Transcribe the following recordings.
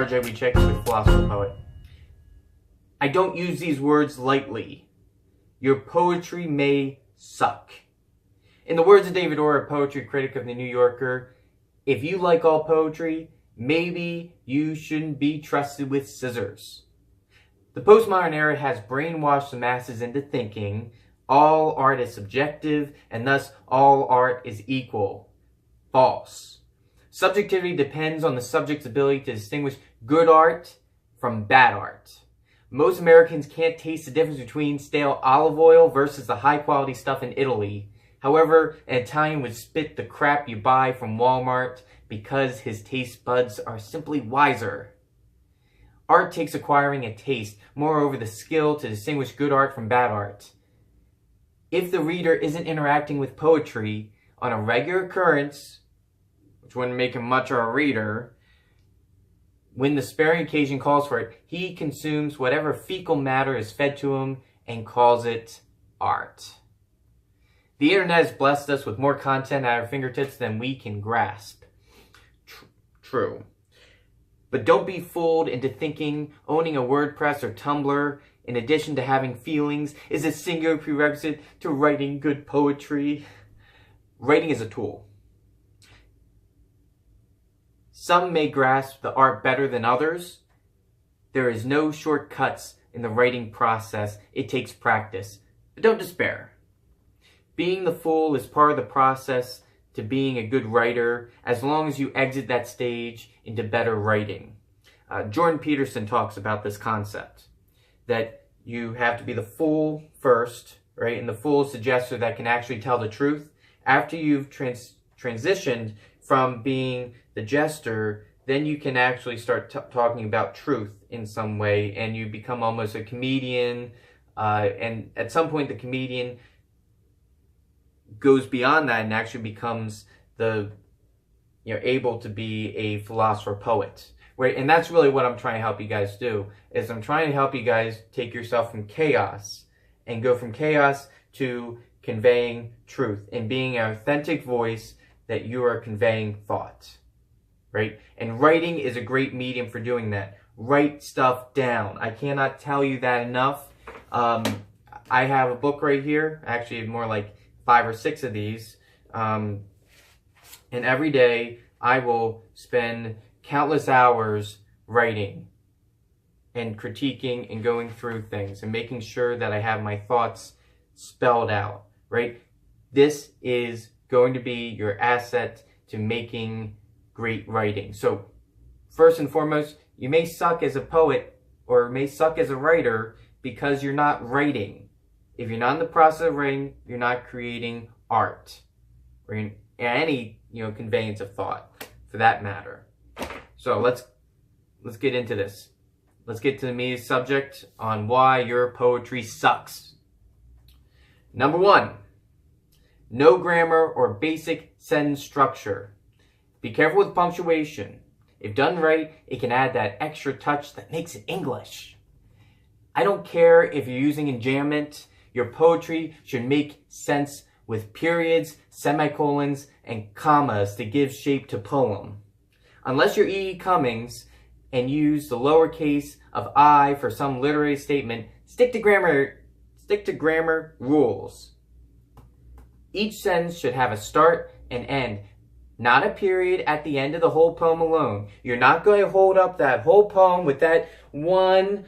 RJ Wiechecki with Philosopher Poet. I don't use these words lightly. Your poetry may suck. In the words of David Orr, a poetry critic of the New Yorker, if you like all poetry, maybe you shouldn't be trusted with scissors. The postmodern era has brainwashed the masses into thinking all art is subjective and thus all art is equal. False. Subjectivity depends on the subject's ability to distinguish good art from bad art. Most Americans can't taste the difference between stale olive oil versus the high-quality stuff in Italy. However, an Italian would spit the crap you buy from Walmart because his taste buds are simply wiser. Art takes acquiring a taste, moreover the skill to distinguish good art from bad art. If the reader isn't interacting with poetry on a regular occurrence, which wouldn't make him much of a reader, when the sparing occasion calls for it, he consumes whatever fecal matter is fed to him and calls it art. The internet has blessed us with more content at our fingertips than we can grasp. True. But don't be fooled into thinking owning a WordPress or Tumblr, in addition to having feelings, is a singular prerequisite to writing good poetry. Writing is a tool. Some may grasp the art better than others. There is no shortcuts in the writing process. It takes practice. But don't despair. Being the fool is part of the process to being a good writer, as long as you exit that stage into better writing. Jordan Peterson talks about this concept, that you have to be the fool first, right? And the fool is the jester that can actually tell the truth. After you've transitioned from being the jester, then you can actually start talking about truth in some way, and you become almost a comedian, and at some point the comedian goes beyond that and actually becomes able to be a philosopher poet, right? And that's really what I'm trying to help you guys do, is I'm trying to help you guys take yourself from chaos and go from chaos to conveying truth and being an authentic voice that you are conveying thought, right? And writing is a great medium for doing that. Write stuff down. I cannot tell you that enough. I have a book right here, actually more like 5 or 6 of these, and every day I will spend countless hours writing and critiquing and going through things and making sure that I have my thoughts spelled out, right? This is going to be your asset to making great writing. So first and foremost, you may suck as a poet or may suck as a writer because you're not writing. If you're not in the process of writing, you're not creating art or any conveyance of thought, for that matter. So let's get into this. Let's get to the main subject on why your poetry sucks. Number 1, no grammar or basic sentence structure. Be careful with punctuation. If done right, it can add that extra touch that makes it English. I don't care if you're using enjambment. Your poetry should make sense with periods, semicolons, and commas to give shape to poem. Unless you're E. Cummings and use the lowercase of I for some literary statement, stick to grammar rules. Each sentence should have a start and end, not a period at the end of the whole poem alone. You're not going to hold up that whole poem with that one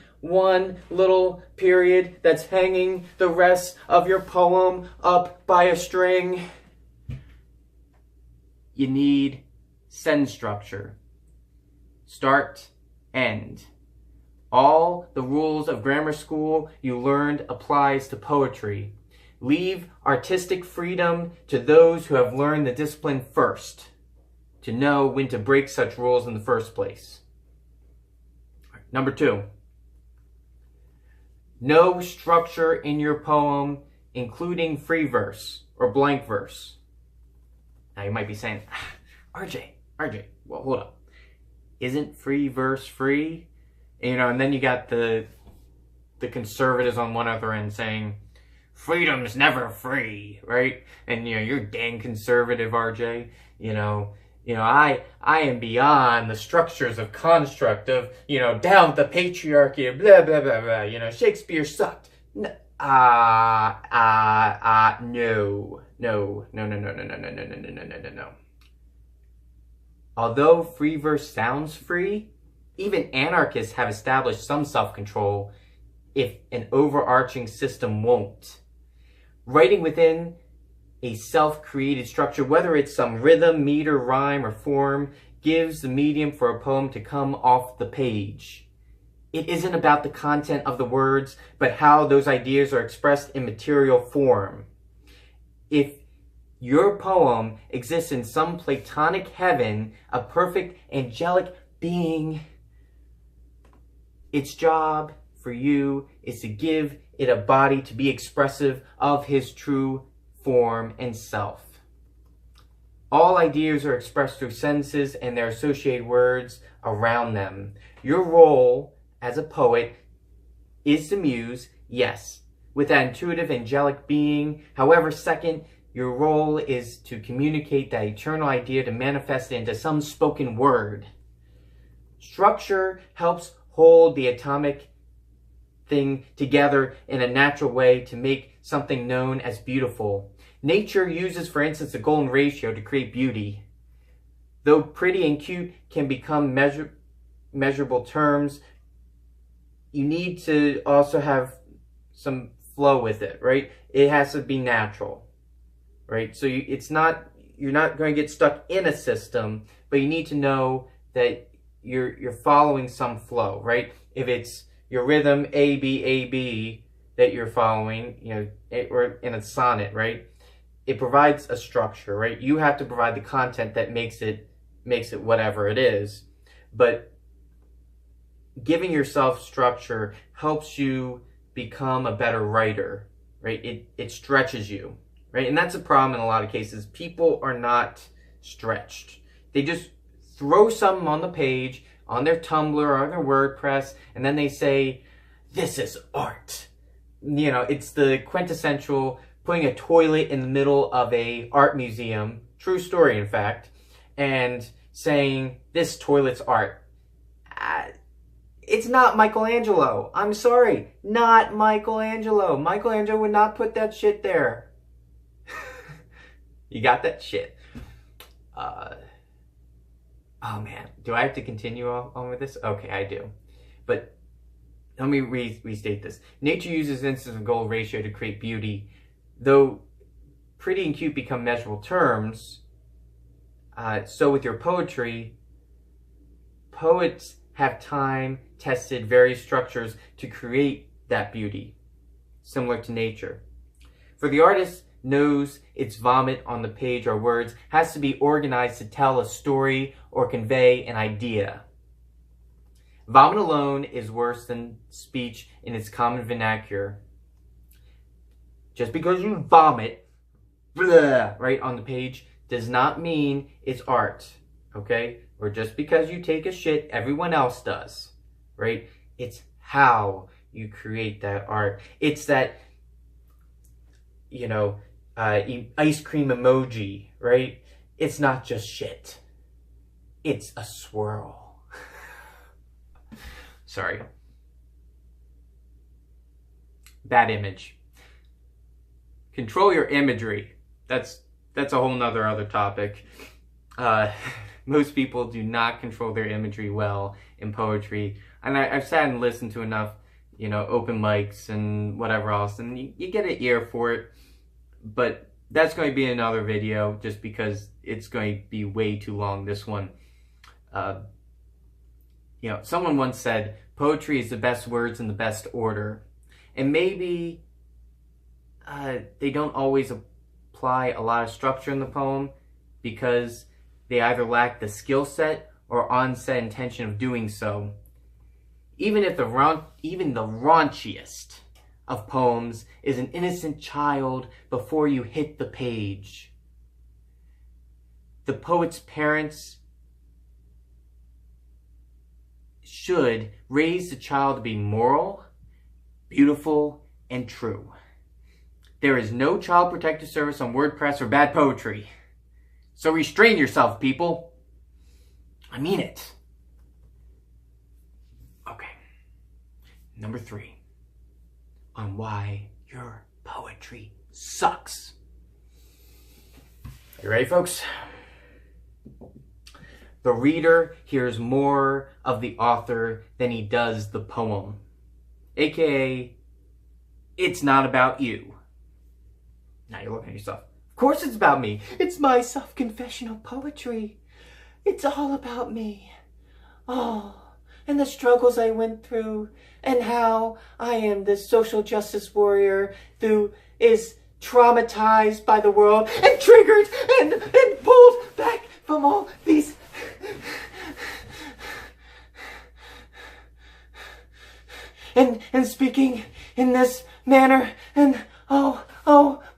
little period that's hanging the rest of your poem up by a string. You need sentence structure. Start, end. All the rules of grammar school you learned applies to poetry. Leave artistic freedom to those who have learned the discipline first, to know when to break such rules in the first place. Number 2, no structure in your poem, including free verse or blank verse. Now you might be saying, RJ, well, hold up. Isn't free verse free? And then you got the conservatives on one other end saying, freedom's never free, right? And you're dang conservative, RJ. I am beyond the structures of construct of, down with the patriarchy, blah, blah, blah, blah, Shakespeare sucked. No. No. Although free verse sounds free, even anarchists have established some self-control if an overarching system won't. Writing within a self-created structure, whether it's some rhythm, meter, rhyme, or form, gives the medium for a poem to come off the page. It isn't about the content of the words, but how those ideas are expressed in material form. If your poem exists in some Platonic heaven, a perfect angelic being, its job for you is to give it a body to be expressive of his true form and self. All ideas are expressed through sentences and their associated words around them. Your role as a poet is to muse, yes, with that intuitive angelic being. However, second, your role is to communicate that eternal idea, to manifest it into some spoken word. Structure helps hold the atomic thing together in a natural way to make something known as beautiful. Nature uses, for instance, the golden ratio to create beauty. Though pretty and cute can become measurable terms, you need to also have some flow with it, right? It has to be natural, right? So you're not going to get stuck in a system, but you need to know that you're following some flow, right? If it's your rhythm A B that you're following, or in a sonnet, right? It provides a structure, right? You have to provide the content that makes it whatever it is. But giving yourself structure helps you become a better writer, right? It stretches you, right? And that's a problem in a lot of cases. People are not stretched. They just throw something on the page, on their Tumblr or on their WordPress, and then they say, this is art. It's the quintessential putting a toilet in the middle of a art museum, true story in fact, and saying, this toilet's art. It's not Michelangelo. I'm sorry, not Michelangelo. Michelangelo would not put that shit there. You got that shit. Oh man, do I have to continue on with this? Okay, I do. But let me restate this. Nature uses instances of gold ratio to create beauty. Though pretty and cute become measurable terms, so with your poetry, poets have time-tested various structures to create that beauty, similar to nature. For the artist knows its vomit on the page or words has to be organized to tell a story or convey an idea. Vomit alone is worse than speech in its common vernacular. Just because you vomit blah, right on the page does not mean it's art, okay? Or just because you take a shit, everyone else does, right? It's how you create that art. It's that, ice cream emoji, right? It's not just shit. It's a swirl. Sorry. Bad image. Control your imagery. That's a whole nother other topic. Most people do not control their imagery well in poetry. And I've sat and listened to enough, open mics and whatever else, and you get an ear for it. But that's going to be another video just because it's going to be way too long, this one. Someone once said, poetry is the best words in the best order. And maybe they don't always apply a lot of structure in the poem because they either lack the skill set or on-set intention of doing so. Even the raunchiest of poems is an innocent child before you hit the page. The poet's parents should raise the child to be moral, beautiful, and true. There is no child protective service on WordPress for bad poetry. So restrain yourself, people. I mean it. Okay. Number 3. On why your poetry sucks. You ready, folks? The reader hears more of the author than he does the poem. AKA, it's not about you. Now you're looking at yourself. Of course it's about me. It's my self-confessional poetry. It's all about me. Oh, and the struggles I went through, and how I am this social justice warrior who is traumatized by the world and triggered and pulled back from all these and speaking in this manner, and oh,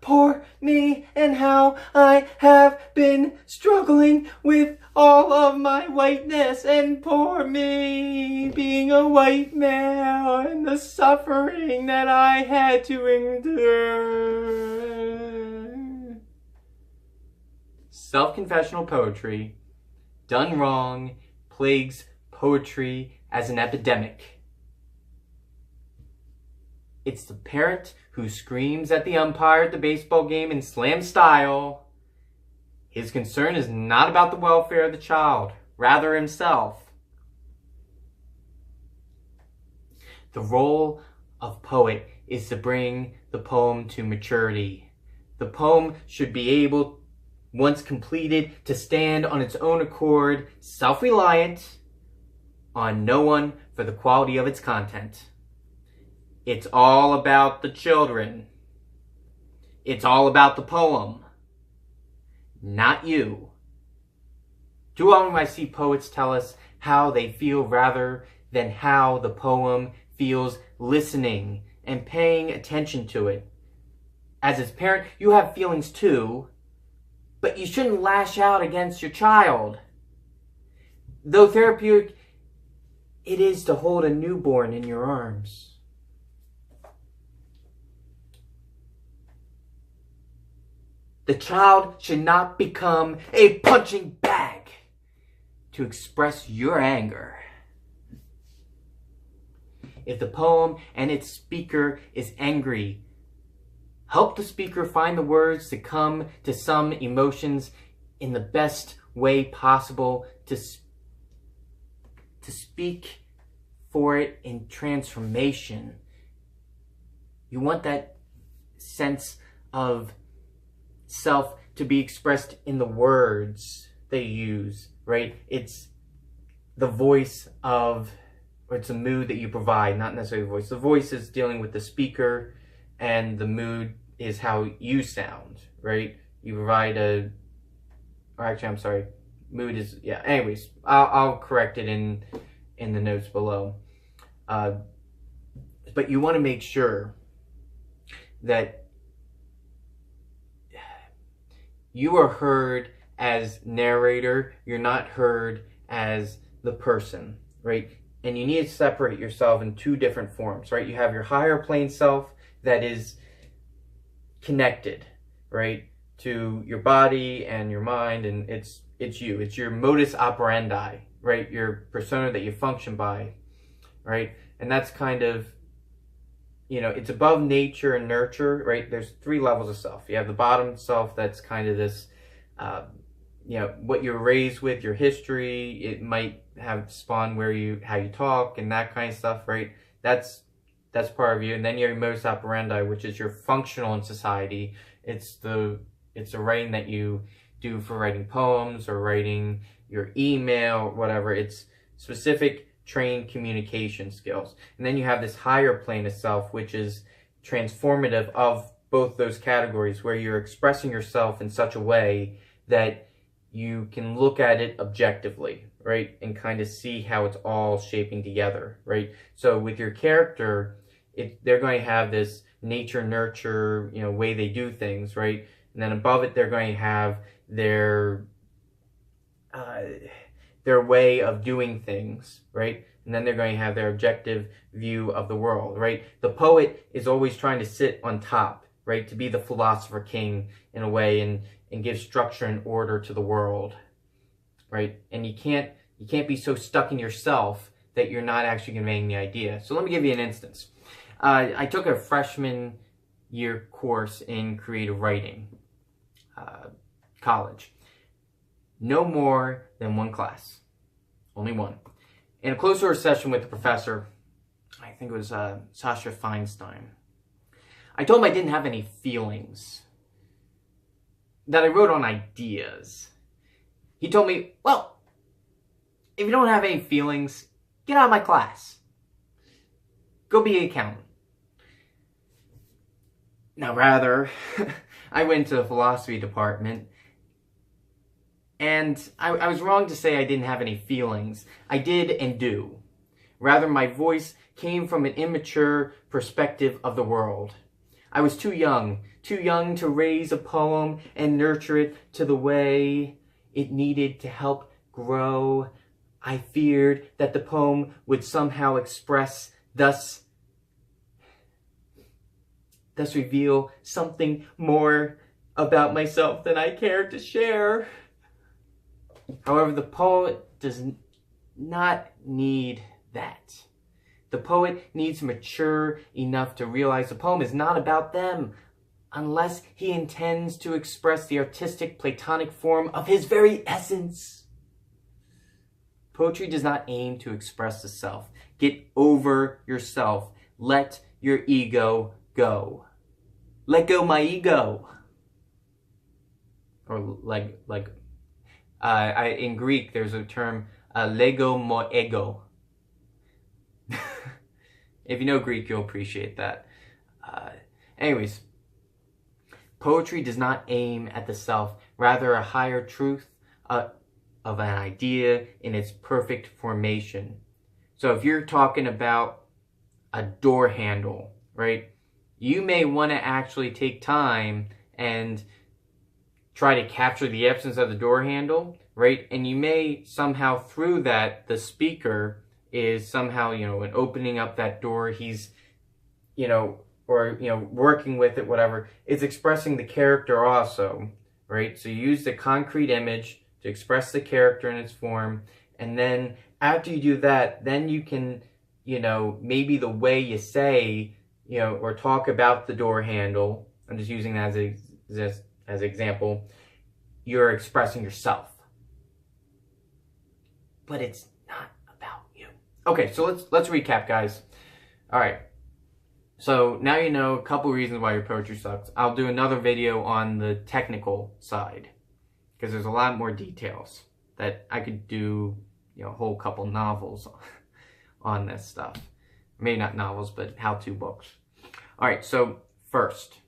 poor me, and how I have been struggling with all of my whiteness, and poor me being a white male, and the suffering that I had to endure. Self-confessional poetry, done wrong, plagues poetry as an epidemic. It's the parent who screams at the umpire at the baseball game in slam style. His concern is not about the welfare of the child, rather himself. The role of poet is to bring the poem to maturity. The poem should be able, once completed, to stand on its own accord, self-reliant, on no one for the quality of its content. It's all about the children. It's all about the poem, not you. Too often I see poets tell us how they feel rather than how the poem feels, listening and paying attention to it. As its parent, you have feelings too, but you shouldn't lash out against your child. Though therapeutic it is to hold a newborn in your arms. The child should not become a punching bag to express your anger. If the poem and its speaker is angry, help the speaker find the words to come to some emotions in the best way possible, to speak for it in transformation. You want that sense of self to be expressed in the words they use, right? It's the voice of, or it's a mood that you provide, not necessarily the voice. The voice is dealing with the speaker, and the mood is how you sound, right? You provide or actually, I'm sorry, mood is, yeah, anyways, I'll correct it in the notes below. But you want to make sure that you are heard as narrator, you're not heard as the person, right? And you need to separate yourself in 2 different forms, right? You have your higher plane self that is connected, right, to your body and your mind, and it's you. It's your modus operandi, right? Your persona that you function by, right? And that's kind of, you know, it's above nature and nurture, right? There's 3 levels of self. You have the bottom self that's kind of this, you know, what you're raised with, your history. It might have spawned how you talk and that kind of stuff, right? That's part of you. And then you have your modus operandi, which is your functional in society. It's the writing that you do for writing poems or writing your email, whatever. It's specific trained communication skills. And then you have this higher plane of self, which is transformative of both those categories, where you're expressing yourself in such a way that you can look at it objectively, right? And kind of see how it's all shaping together, right? So with your character, they're going to have this nature, nurture, you know, way they do things, right? And then above it, they're going to have their way of doing things, right? And then they're going to have their objective view of the world, right? The poet is always trying to sit on top, right? To be the philosopher king in a way, and give structure and order to the world, right? And you can't You can't be so stuck in yourself that you're not actually conveying the idea. So let me give you an instance. I took a freshman year course in creative writing, college. No more than one class. Only one. In a closed-door session with the professor, I think it was Sasha Feinstein, I told him I didn't have any feelings, that I wrote on ideas. He told me, well, if you don't have any feelings, get out of my class. Go be an accountant. Now, rather, I went to the philosophy department, and I was wrong to say I didn't have any feelings. I did and do. Rather, my voice came from an immature perspective of the world. I was too young to raise a poem and nurture it to the way it needed to help grow. I feared that the poem would somehow express, thus reveal something more about myself than I cared to share. However, the poet does not need that. The poet needs mature enough to realize the poem is not about them, unless he intends to express the artistic Platonic form of his very essence. Poetry does not aim to express the self. Get over yourself. Let your ego go. Let go my ego. Or in Greek, there's a term, lego mo ego. If you know Greek, you'll appreciate that. Anyways, poetry does not aim at the self, rather a higher truth of an idea in its perfect formation. So if you're talking about a door handle, right, you may want to actually take time and try to capture the essence of the door handle, right? And you may somehow, through that, the speaker is somehow, when opening up that door, he's, or, working with it, whatever, it's expressing the character also, right? So you use the concrete image to express the character in its form, and then after you do that, then you can, maybe the way you say, or talk about the door handle, I'm just using that as an example, you're expressing yourself. But it's not about you. Okay, so let's recap, guys. All right. So now you know a couple reasons why your poetry sucks. I'll do another video on the technical side, because there's a lot more details that I could do, a whole couple novels on this stuff. Maybe not novels, but how-to books. All right, so first,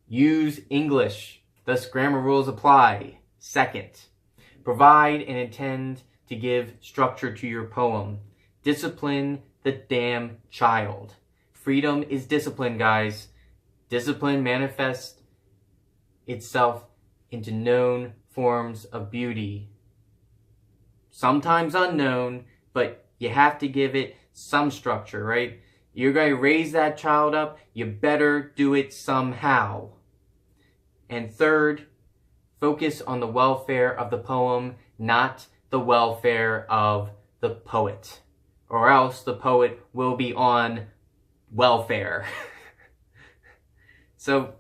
use English, thus grammar rules apply. Second, provide and intend to give structure to your poem. Discipline the damn child. Freedom is discipline, guys. Discipline manifests itself into known forms of beauty. Sometimes unknown, but you have to give it some structure, right? You're going to raise that child up, you better do it somehow. And third, focus on the welfare of the poem, not the welfare of the poet. Or else the poet will be on welfare. So,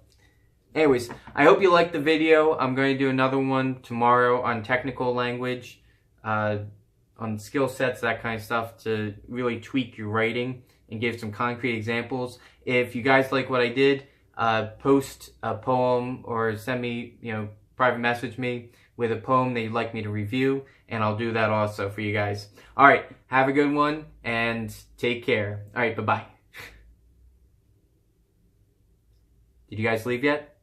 anyways, I hope you liked the video. I'm going to do another one tomorrow on technical language, on skill sets, that kind of stuff, to really tweak your writing and give some concrete examples. If you guys like what I did, post a poem or send me, private message me with a poem that you'd like me to review, and I'll do that also for you guys. All right, have a good one, and take care. All right, bye-bye. Did you guys leave yet?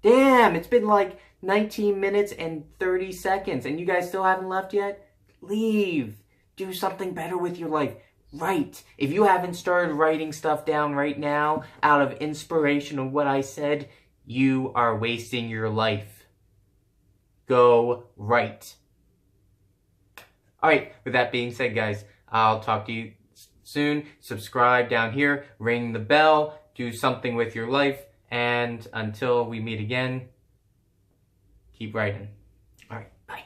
Damn, it's been like 19 minutes and 30 seconds, and you guys still haven't left yet? Leave. Do something better with your life. Write. If you haven't started writing stuff down right now out of inspiration of what I said, you are wasting your life. Go write. Alright, with that being said, guys, I'll talk to you soon. Subscribe down here, ring the bell, do something with your life, and until we meet again, keep writing. Alright, bye.